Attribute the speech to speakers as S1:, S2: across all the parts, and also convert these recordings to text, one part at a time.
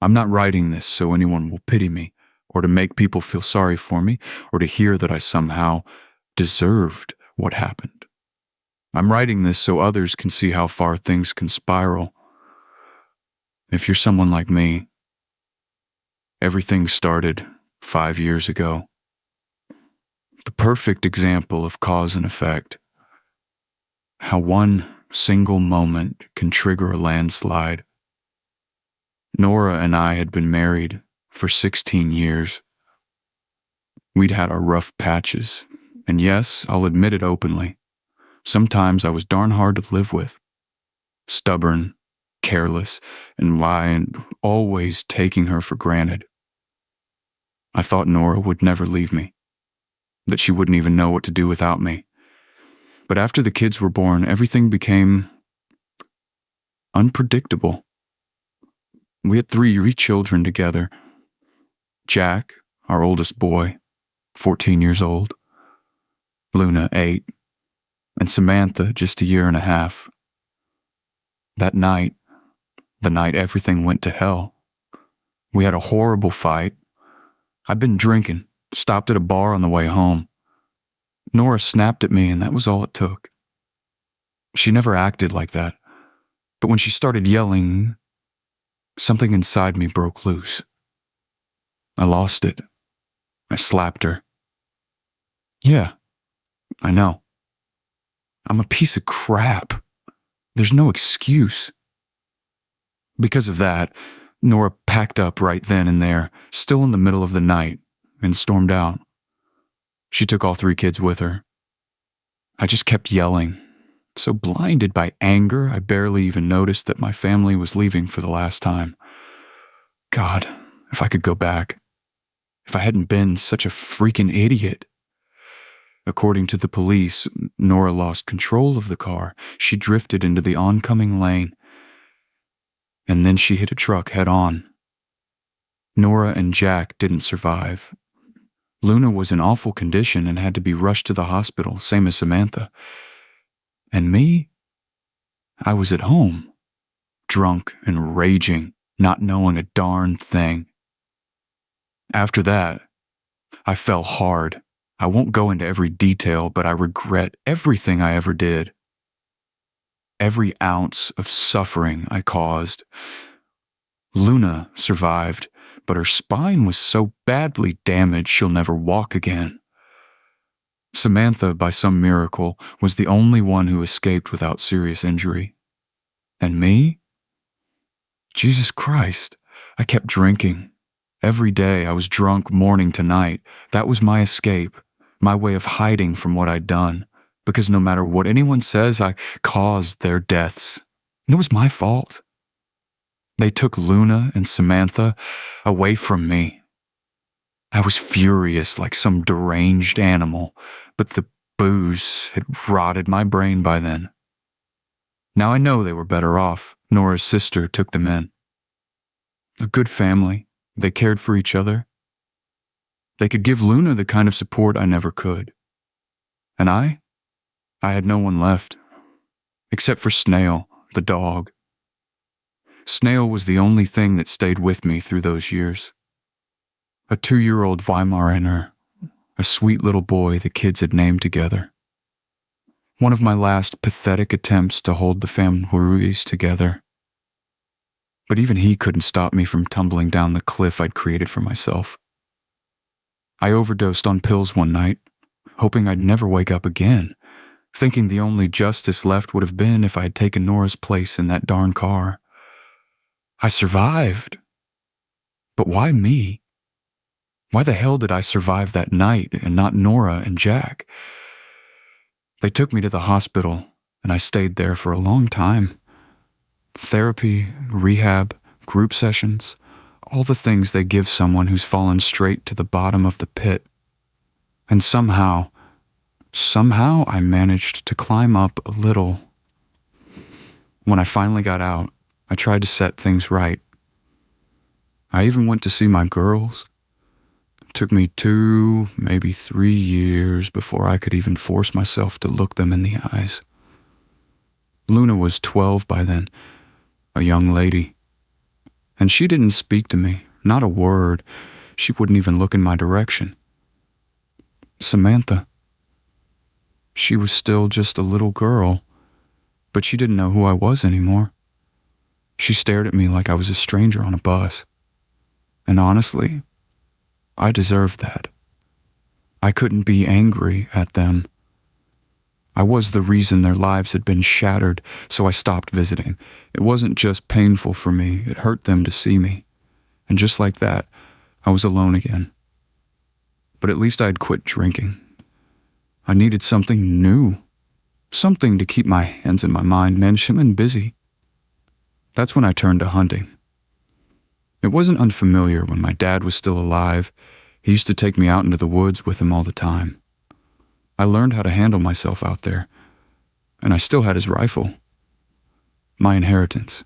S1: I'm not writing this so anyone will pity me, or to make people feel sorry for me, or to hear that I somehow deserved what happened. I'm writing this so others can see how far things can spiral. If you're someone like me, everything started 5 years ago. The perfect example of cause and effect. How one single moment can trigger a landslide. Nora and I had been married for 16 years. We'd had our rough patches, and yes, I'll admit it openly. Sometimes I was darn hard to live with. Stubborn, careless, and always taking her for granted. I thought Nora would never leave me, that she wouldn't even know what to do without me. But after the kids were born, everything became unpredictable. We had 3 children together. Jack, our oldest boy, 14 years old. Luna, 8. And Samantha, just a year and a half. That night, the night everything went to hell, we had a horrible fight. I'd been drinking, stopped at a bar on the way home. Nora snapped at me, and that was all it took. She never acted like that, but when she started yelling, something inside me broke loose. I lost it. I slapped her. Yeah, I know. I'm a piece of crap. There's no excuse. Because of that, Nora packed up right then and there, still in the middle of the night, and stormed out. She took all 3 kids with her. I just kept yelling. So blinded by anger, I barely even noticed that my family was leaving for the last time. God, if I could go back. If I hadn't been such a freaking idiot. According to the police, Nora lost control of the car. She drifted into the oncoming lane. And then she hit a truck head on. Nora and Jack didn't survive. Luna was in awful condition and had to be rushed to the hospital, same as Samantha. And me? I was at home, drunk and raging, not knowing a darn thing. After that, I fell hard. I won't go into every detail, but I regret everything I ever did. Every ounce of suffering I caused. Luna survived, but her spine was so badly damaged she'll never walk again. Samantha, by some miracle, was the only one who escaped without serious injury. And me? Jesus Christ, I kept drinking. Every day I was drunk morning to night. That was my escape, my way of hiding from what I'd done. Because no matter what anyone says, I caused their deaths. It was my fault. They took Luna and Samantha away from me. I was furious like some deranged animal, but the booze had rotted my brain by then. Now I know they were better off. Nora's sister took them in. A good family. They cared for each other. They could give Luna the kind of support I never could. And I had no one left, except for Snail, the dog. Snail was the only thing that stayed with me through those years. A 2-year-old Weimaraner, a sweet little boy the kids had named together. One of my last pathetic attempts to hold the family together. But even he couldn't stop me from tumbling down the cliff I'd created for myself. I overdosed on pills one night, hoping I'd never wake up again, thinking the only justice left would have been if I had taken Nora's place in that darn car. I survived. But why me? Why the hell did I survive that night and not Nora and Jack? They took me to the hospital, and I stayed there for a long time. Therapy, rehab, group sessions, all the things they give someone who's fallen straight to the bottom of the pit. And somehow I managed to climb up a little. When I finally got out, I tried to set things right. I even went to see my girls. It took me 2, maybe 3 years before I could even force myself to look them in the eyes. Luna was 12 by then, a young lady. And she didn't speak to me, not a word. She wouldn't even look in my direction. Samantha. She was still just a little girl, but she didn't know who I was anymore. She stared at me like I was a stranger on a bus. And honestly, I deserved that. I couldn't be angry at them. I was the reason their lives had been shattered, so I stopped visiting. It wasn't just painful for me, it hurt them to see me. And just like that, I was alone again. But at least I'd quit drinking. I needed something new, something to keep my hands and my mind mentioned and busy. That's when I turned to hunting. It wasn't unfamiliar when my dad was still alive. He used to take me out into the woods with him all the time. I learned how to handle myself out there, and I still had his rifle. My inheritance.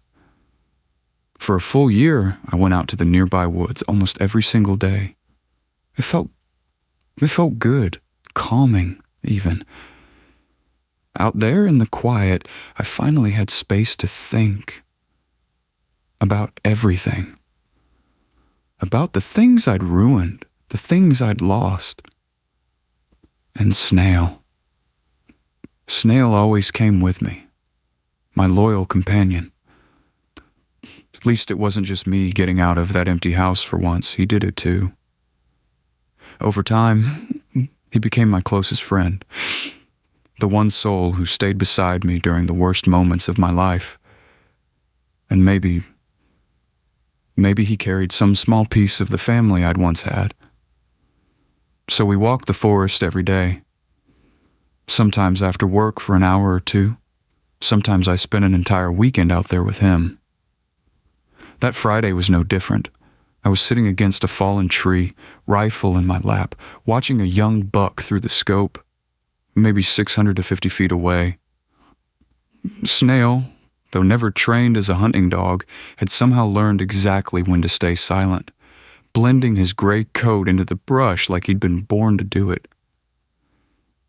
S1: For a full year, I went out to the nearby woods almost every single day. It felt good, calming even. Out there in the quiet, I finally had space to think about everything. About the things I'd ruined, the things I'd lost. And Snail. Snail always came with me, my loyal companion. At least it wasn't just me getting out of that empty house for once. He did it too. Over time, he became my closest friend, the one soul who stayed beside me during the worst moments of my life. And maybe he carried some small piece of the family I'd once had. So we walked the forest every day. Sometimes after work for an hour or two. Sometimes I spent an entire weekend out there with him. That Friday was no different. I was sitting against a fallen tree, rifle in my lap, watching a young buck through the scope, maybe 600 to 50 feet away. Snail, though never trained as a hunting dog, had somehow learned exactly when to stay silent, blending his gray coat into the brush like he'd been born to do it.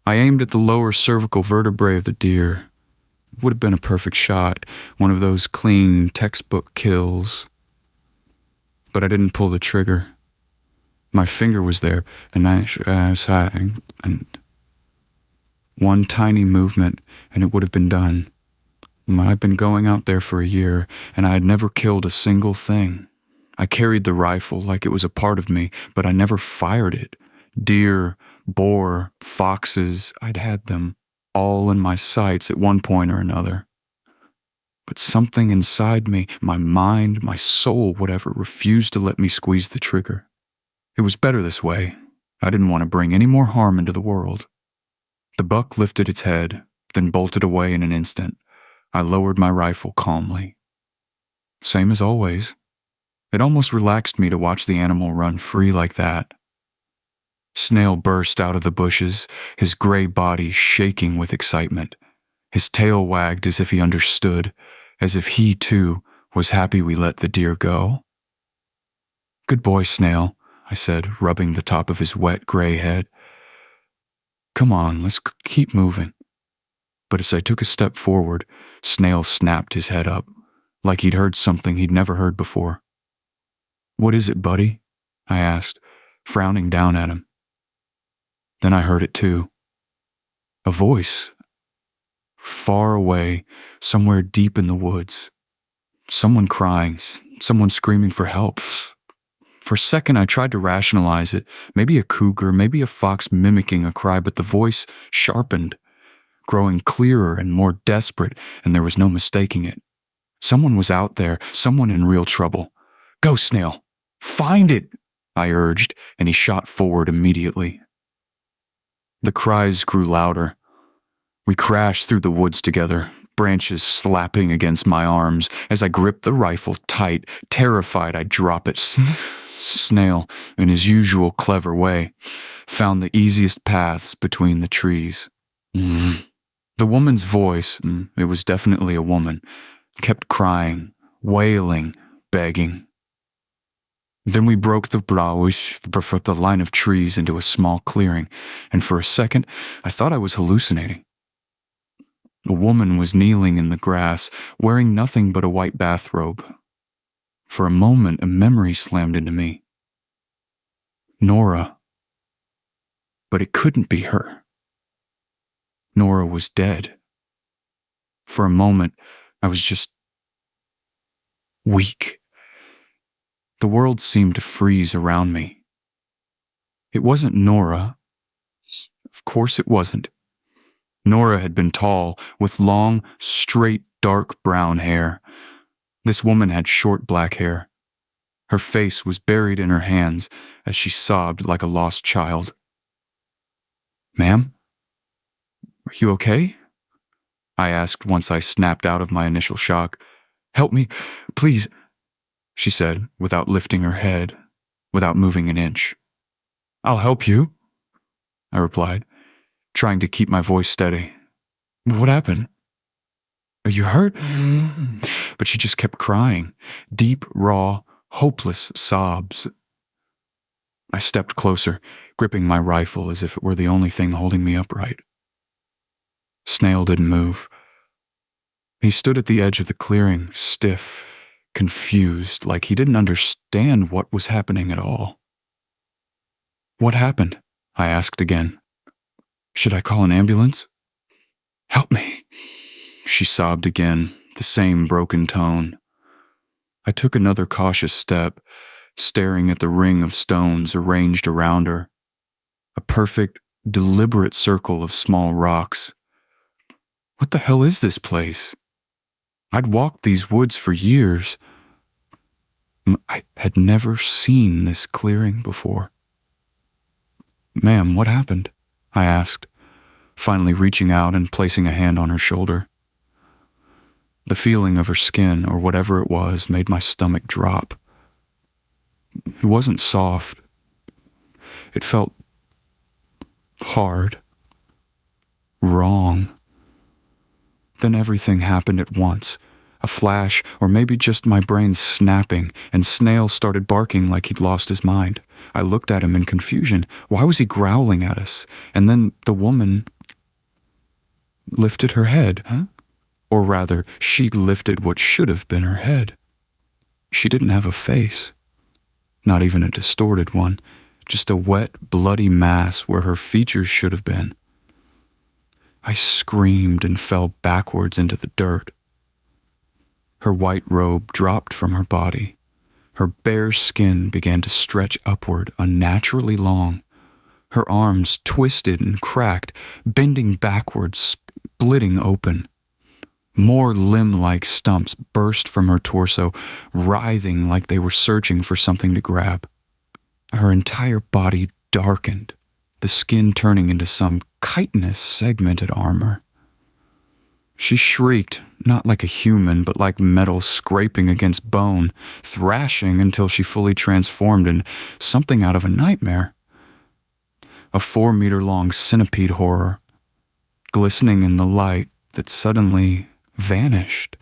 S1: I aimed at the lower cervical vertebrae of the deer. It would have been a perfect shot, one of those clean textbook kills. But I didn't pull the trigger. My finger was there, and one tiny movement, and it would have been done. I'd been going out there for a year, and I had never killed a single thing. I carried the rifle like it was a part of me, but I never fired it. Deer, boar, foxes, I'd had them all in my sights at one point or another. But something inside me, my mind, my soul, whatever, refused to let me squeeze the trigger. It was better this way. I didn't want to bring any more harm into the world. The buck lifted its head, then bolted away in an instant. I lowered my rifle calmly. Same as always. It almost relaxed me to watch the animal run free like that. Snail burst out of the bushes, his gray body shaking with excitement. His tail wagged as if he understood, as if he, too, was happy we let the deer go. "Good boy, Snail," I said, rubbing the top of his wet gray head. "Come on, let's keep moving." But as I took a step forward, Snail snapped his head up, like he'd heard something he'd never heard before. "What is it, buddy?" I asked, frowning down at him. Then I heard it too. A voice. Far away, somewhere deep in the woods. Someone crying, someone screaming for help. For a second I tried to rationalize it. Maybe a cougar, maybe a fox mimicking a cry, but the voice sharpened, growing clearer and more desperate, and there was no mistaking it. Someone was out there, someone in real trouble. "Go, Snail! Find it!" I urged, and he shot forward immediately. The cries grew louder. We crashed through the woods together, branches slapping against my arms as I gripped the rifle tight, terrified I'd drop it. Snail, in his usual clever way, found the easiest paths between the trees. The woman's voice, it was definitely a woman, kept crying, wailing, begging. Then we broke the line of trees into a small clearing, and for a second I thought I was hallucinating. A woman was kneeling in the grass, wearing nothing but a white bathrobe. For a moment, a memory slammed into me. Nora. But it couldn't be her. Nora was dead. For a moment, I was just weak. The world seemed to freeze around me. It wasn't Nora. Of course it wasn't. Nora had been tall, with long, straight, dark brown hair. This woman had short black hair. Her face was buried in her hands as she sobbed like a lost child. "Ma'am? Are you okay?" I asked once I snapped out of my initial shock. "Help me, please," she said, without lifting her head, without moving an inch. "I'll help you," I replied, trying to keep my voice steady. "What happened? Are you hurt?" But she just kept crying, deep, raw, hopeless sobs. I stepped closer, gripping my rifle as if it were the only thing holding me upright. Snail didn't move. He stood at the edge of the clearing, stiff, confused, like he didn't understand what was happening at all. "What happened?" I asked again. "Should I call an ambulance?" "Help me," she sobbed again, the same broken tone. I took another cautious step, staring at the ring of stones arranged around her. A perfect, deliberate circle of small rocks. What the hell is this place? I'd walked these woods for years. I had never seen this clearing before. "Ma'am, what happened?" I asked, finally reaching out and placing a hand on her shoulder. The feeling of her skin, or whatever it was, made my stomach drop. It wasn't soft. It felt hard. Wrong. Then everything happened at once. A flash, or maybe just my brain snapping, and Snail started barking like he'd lost his mind. I looked at him in confusion. Why was he growling at us? And then the woman lifted her head, Or rather, she lifted what should have been her head. She didn't have a face. Not even a distorted one. Just a wet, bloody mass where her features should have been. I screamed and fell backwards into the dirt. Her white robe dropped from her body. Her bare skin began to stretch upward, unnaturally long. Her arms twisted and cracked, bending backwards, splitting open. More limb-like stumps burst from her torso, writhing like they were searching for something to grab. Her entire body darkened, the skin turning into some chitinous segmented armor. She shrieked, not like a human, but like metal scraping against bone, thrashing until she fully transformed in something out of a nightmare. A 4-meter-long centipede horror, glistening in the light that suddenly vanished.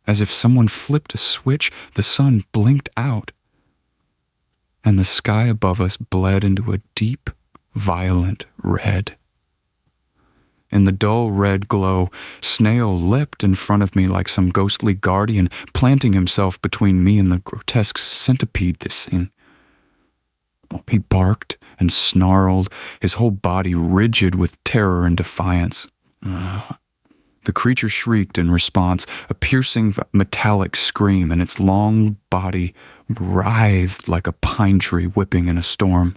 S1: As if someone flipped a switch, the sun blinked out, and the sky above us bled into a deep, violent red. In the dull red glow, Snail leapt in front of me like some ghostly guardian, planting himself between me and the grotesque centipede this thing. He barked and snarled, his whole body rigid with terror and defiance. The creature shrieked in response, a piercing metallic scream, and its long body writhed like a pine tree whipping in a storm.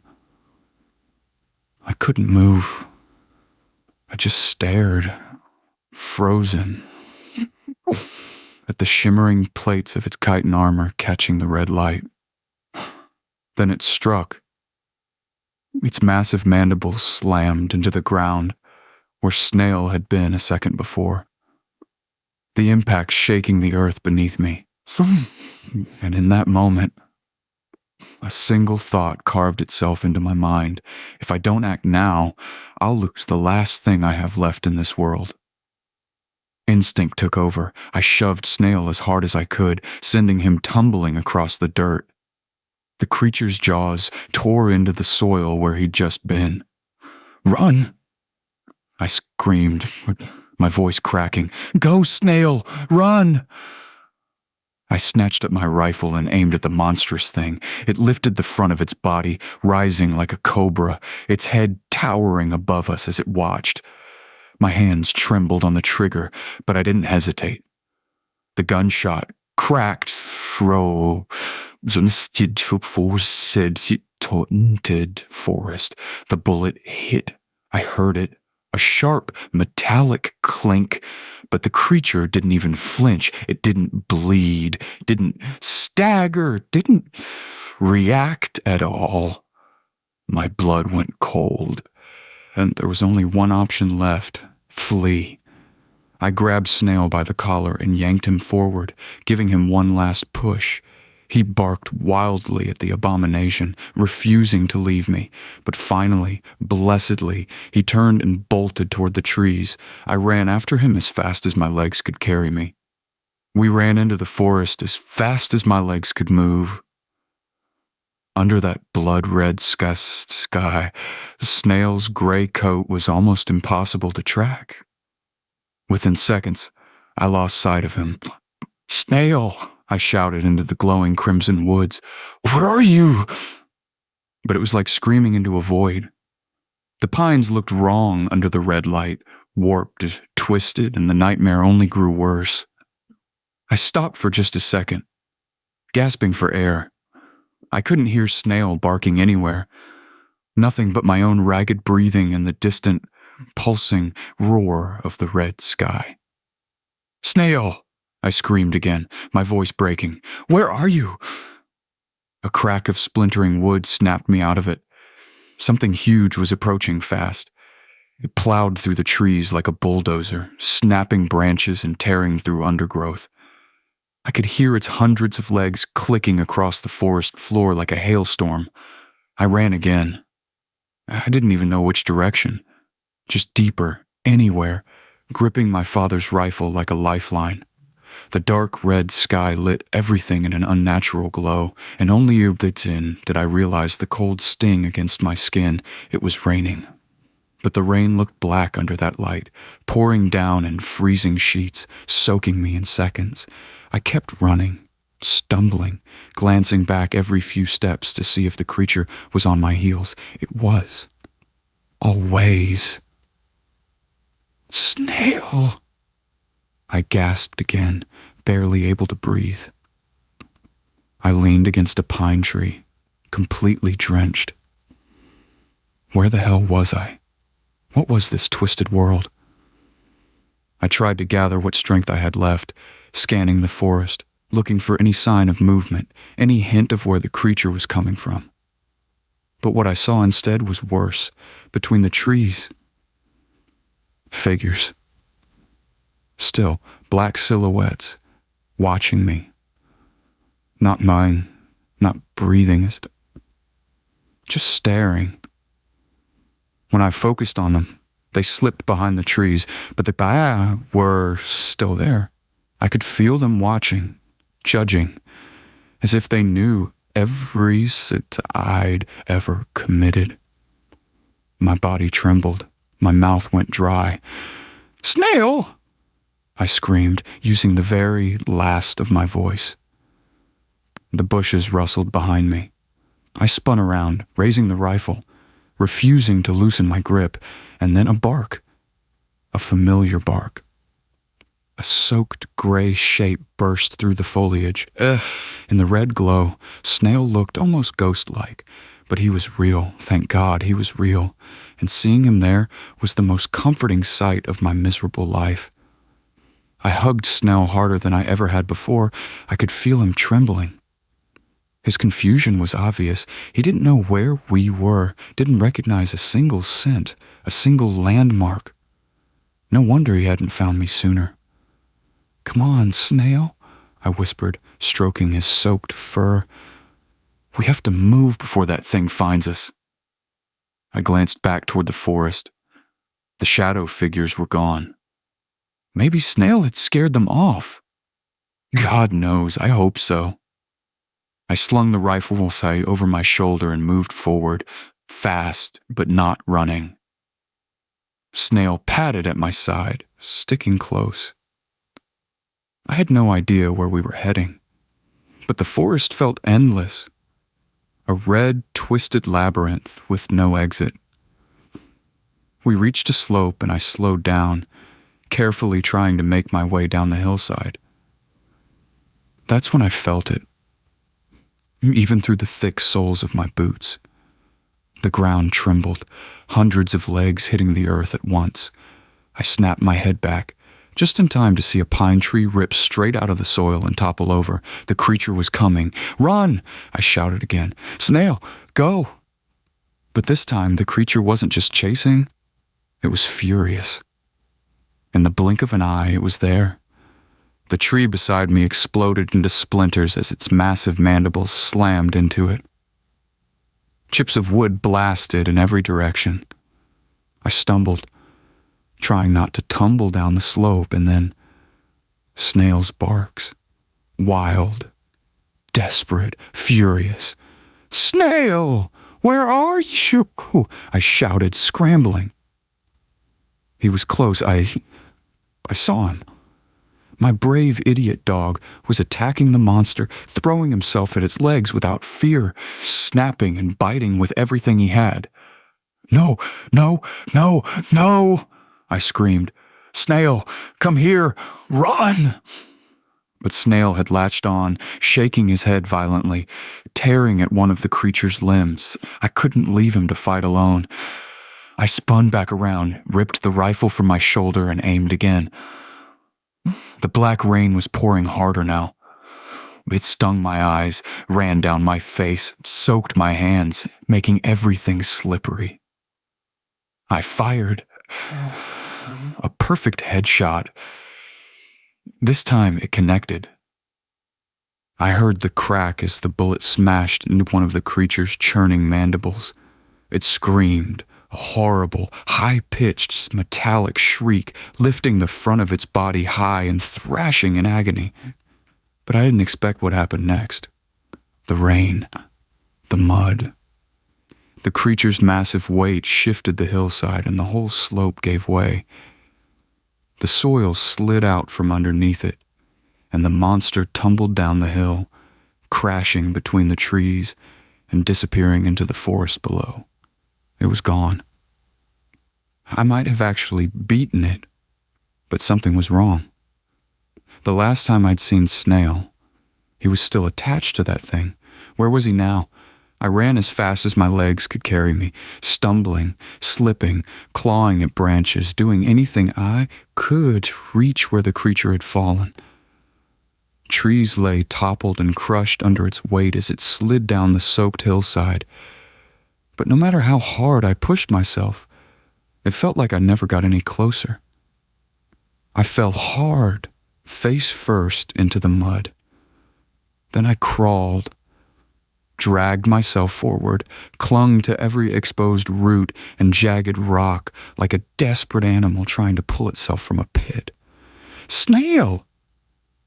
S1: I couldn't move. I just stared, frozen, at the shimmering plates of its chitin armor catching the red light. Then it struck. Its massive mandibles slammed into the ground, where Snail had been a second before, the impact shaking the earth beneath me. And in that moment, a single thought carved itself into my mind. If I don't act now, I'll lose the last thing I have left in this world. Instinct took over. I shoved Snail as hard as I could, sending him tumbling across the dirt. The creature's jaws tore into the soil where he'd just been. "Run!" I screamed, my voice cracking. "Go, Snail! Run!" I snatched at my rifle and aimed at the monstrous thing. It lifted the front of its body, rising like a cobra, its head towering above us as it watched. My hands trembled on the trigger, but I didn't hesitate. The gunshot cracked fro forest. The bullet hit. I heard it, a sharp, metallic clink, but the creature didn't even flinch. It didn't bleed, didn't stagger, didn't react at all. My blood went cold, and there was only one option left: flee. I grabbed Snail by the collar and yanked him forward, giving him one last push. He barked wildly at the abomination, refusing to leave me, but finally, blessedly, he turned and bolted toward the trees. I ran after him as fast as my legs could carry me. We ran into the forest as fast as my legs could move. Under that blood-red sky, the snail's gray coat was almost impossible to track. Within seconds, I lost sight of him. "Snail!" I shouted into the glowing crimson woods. "Where are you?" But it was like screaming into a void. The pines looked wrong under the red light, warped, twisted, and the nightmare only grew worse. I stopped for just a second, gasping for air. I couldn't hear Snail barking anywhere. Nothing but my own ragged breathing and the distant, pulsing roar of the red sky. "Snail!" I screamed again, my voice breaking. "Where are you?" A crack of splintering wood snapped me out of it. Something huge was approaching fast. It plowed through the trees like a bulldozer, snapping branches and tearing through undergrowth. I could hear its hundreds of legs clicking across the forest floor like a hailstorm. I ran again. I didn't even know which direction. Just deeper, anywhere, gripping my father's rifle like a lifeline. The dark red sky lit everything in an unnatural glow, and only then did I realize the cold sting against my skin. It was raining. But the rain looked black under that light, pouring down in freezing sheets, soaking me in seconds. I kept running, stumbling, glancing back every few steps to see if the creature was on my heels. It was. Always. "Snail!" I gasped again, barely able to breathe. I leaned against a pine tree, completely drenched. Where the hell was I? What was this twisted world? I tried to gather what strength I had left, scanning the forest, looking for any sign of movement, any hint of where the creature was coming from. But what I saw instead was worse. Between the trees, figures. Still, black silhouettes, watching me. Not mine, not breathing, just staring. When I focused on them, they slipped behind the trees, but the baa were still there. I could feel them watching, judging, as if they knew every sin I'd ever committed. My body trembled, my mouth went dry. "Snail!" I screamed, using the very last of my voice. The bushes rustled behind me. I spun around, raising the rifle, refusing to loosen my grip, and then a bark. A familiar bark. A soaked gray shape burst through the foliage. In the red glow, Snail looked almost ghost-like, but he was real. Thank God he was real, and seeing him there was the most comforting sight of my miserable life. I hugged Snail harder than I ever had before. I could feel him trembling. His confusion was obvious. He didn't know where we were, didn't recognize a single scent, a single landmark. No wonder he hadn't found me sooner. "Come on, Snail," I whispered, stroking his soaked fur. "We have to move before that thing finds us." I glanced back toward the forest. The shadow figures were gone. Maybe Snail had scared them off. God knows, I hope so. I slung the rifle sight over my shoulder and moved forward, fast but not running. Snail padded at my side, sticking close. I had no idea where we were heading, But the forest felt endless, a red, twisted labyrinth with no exit. We reached a slope and I slowed down, carefully trying to make my way down the hillside. That's when I felt it, even through the thick soles of my boots. The ground trembled, hundreds of legs hitting the earth at once. I snapped my head back, just in time to see a pine tree rip straight out of the soil and topple over. The creature was coming. "Run!" I shouted again. "Snail, go!" But this time, the creature wasn't just chasing, it was furious. In the blink of an eye, it was there. The tree beside me exploded into splinters as its massive mandibles slammed into it. Chips of wood blasted in every direction. I stumbled, trying not to tumble down the slope, and then Snail's barks. Wild, desperate, furious. "Snail, where are you?" I shouted, scrambling. He was close. I saw him. My brave idiot dog was attacking the monster, throwing himself at its legs without fear, snapping and biting with everything he had. "No, no, no, no!" I screamed. "Snail, come here! Run!" But Snail had latched on, shaking his head violently, tearing at one of the creature's limbs. I couldn't leave him to fight alone. I spun back around, ripped the rifle from my shoulder, and aimed again. The black rain was pouring harder now. It stung my eyes, ran down my face, soaked my hands, making everything slippery. I fired. A perfect headshot. This time it connected. I heard the crack as the bullet smashed into one of the creature's churning mandibles. It screamed, a horrible, high-pitched, metallic shriek, lifting the front of its body high and thrashing in agony. But I didn't expect what happened next. The rain. The mud. The creature's massive weight shifted the hillside and the whole slope gave way. The soil slid out from underneath it, and the monster tumbled down the hill, crashing between the trees and disappearing into the forest below. It was gone. I might have actually beaten it, but something was wrong. The last time I'd seen Snail, he was still attached to that thing. Where was he now? I ran as fast as my legs could carry me, stumbling, slipping, clawing at branches, doing anything I could to reach where the creature had fallen. Trees lay toppled and crushed under its weight as it slid down the soaked hillside. But no matter how hard I pushed myself, it felt like I never got any closer. I fell hard, face first, into the mud. Then I crawled, dragged myself forward, clung to every exposed root and jagged rock like a desperate animal trying to pull itself from a pit. "Snail!"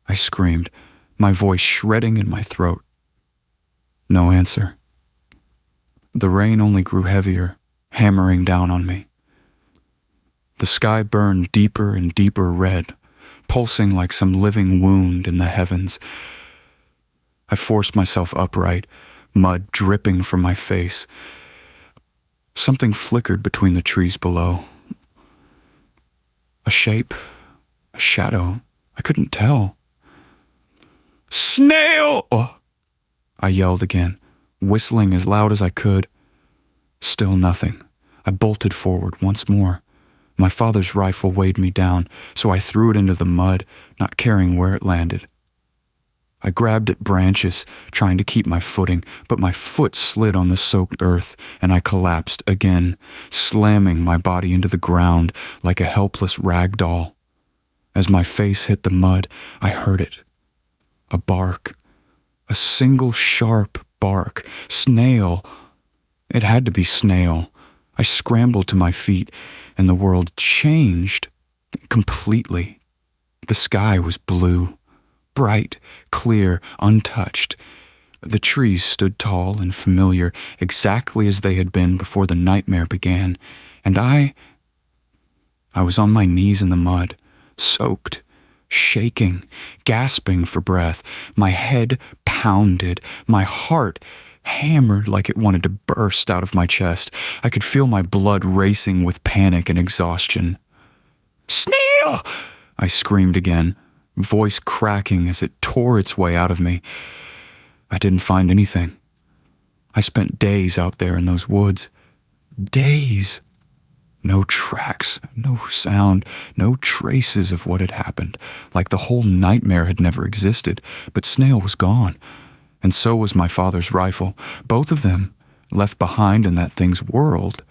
S1: I screamed, my voice shredding in my throat. No answer. The rain only grew heavier, hammering down on me. The sky burned deeper and deeper red, pulsing like some living wound in the heavens. I forced myself upright, mud dripping from my face. Something flickered between the trees below. A shape, a shadow, I couldn't tell. "Snail!" I yelled again, whistling as loud as I could. Still nothing. I bolted forward once more. My father's rifle weighed me down, so I threw it into the mud, not caring where it landed. I grabbed at branches, trying to keep my footing, but my foot slid on the soaked earth, and I collapsed again, slamming my body into the ground like a helpless rag doll. As my face hit the mud, I heard it. A bark. A single sharp bark. Snail. It had to be Snail. I scrambled to my feet, and the world changed completely. The sky was blue, bright, clear, untouched. The trees stood tall and familiar, exactly as they had been before the nightmare began, and I was on my knees in the mud, soaked, shaking, gasping for breath. My head pounded, my heart hammered like it wanted to burst out of my chest. I could feel my blood racing with panic and exhaustion. "Snail!" I screamed again, voice cracking as it tore its way out of me. I didn't find anything. I spent days out there in those woods. Days. No tracks, no sound, no traces of what had happened, like the whole nightmare had never existed. But Snail was gone, and so was my father's rifle. Both of them, left behind in that thing's world.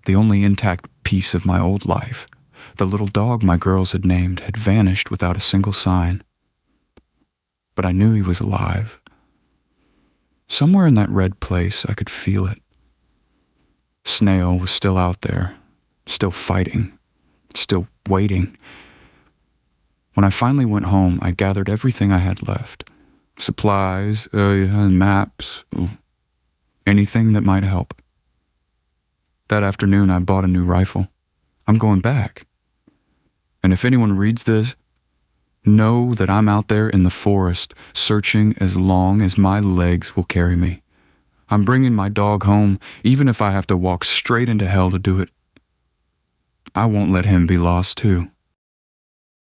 S1: The only intact piece of my old life, the little dog my girls had named, had vanished without a single sign. But I knew he was alive. Somewhere in that red place, I could feel it. Snail was still out there, still fighting, still waiting. When I finally went home, I gathered everything I had left. Supplies, maps, anything that might help. That afternoon, I bought a new rifle. I'm going back. And if anyone reads this, know that I'm out there in the forest, searching as long as my legs will carry me. I'm bringing my dog home, even if I have to walk straight into hell to do it. I won't let him be lost, too.